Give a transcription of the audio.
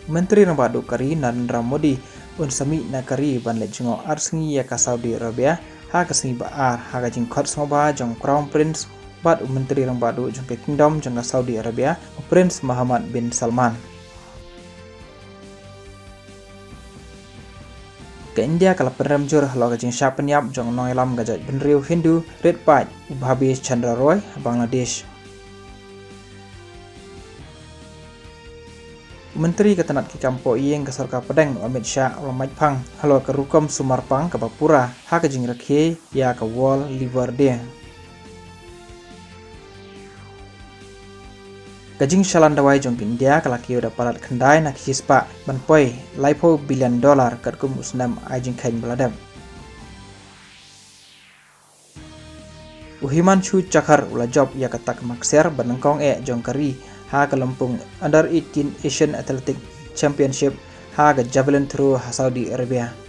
Menteri Rambadu Kari Narendra Modi unsami na kari ban le jingo arsengi ya ka Saudi Arabia ha ka singi ba ar ha ka jing khot soba jong Crown Prince bat Menteri Rambadu jong ke Kingdom jong Saudi Arabia Prince Muhammad bin Salman. Ke India kala penrem jur lo ka jing sya penyap jong noilam gajat benriu Hindu Red Paj Bhabis Chandra Roy Bangladesh. Menteri Ketenat ki Kampo Iyeng ke Sarkar Pedang Amit Shah Ramaj Phang halo ke Rukom Sumarpang ke Bapura ha ke jing rakhe ya ke Wall Liver Day. Kajing shalan dawai jong India kala kiyo da parat kendai nak hispa banpoi laipo $1 billion kat kum usnam ajing kain beladam. Uhiman Chu Chakar ula job ya katak makser banengkong jong kari ha ke Lempung Under 18 Asian Athletic Championship ha ke javelin throw Saudi Arabia.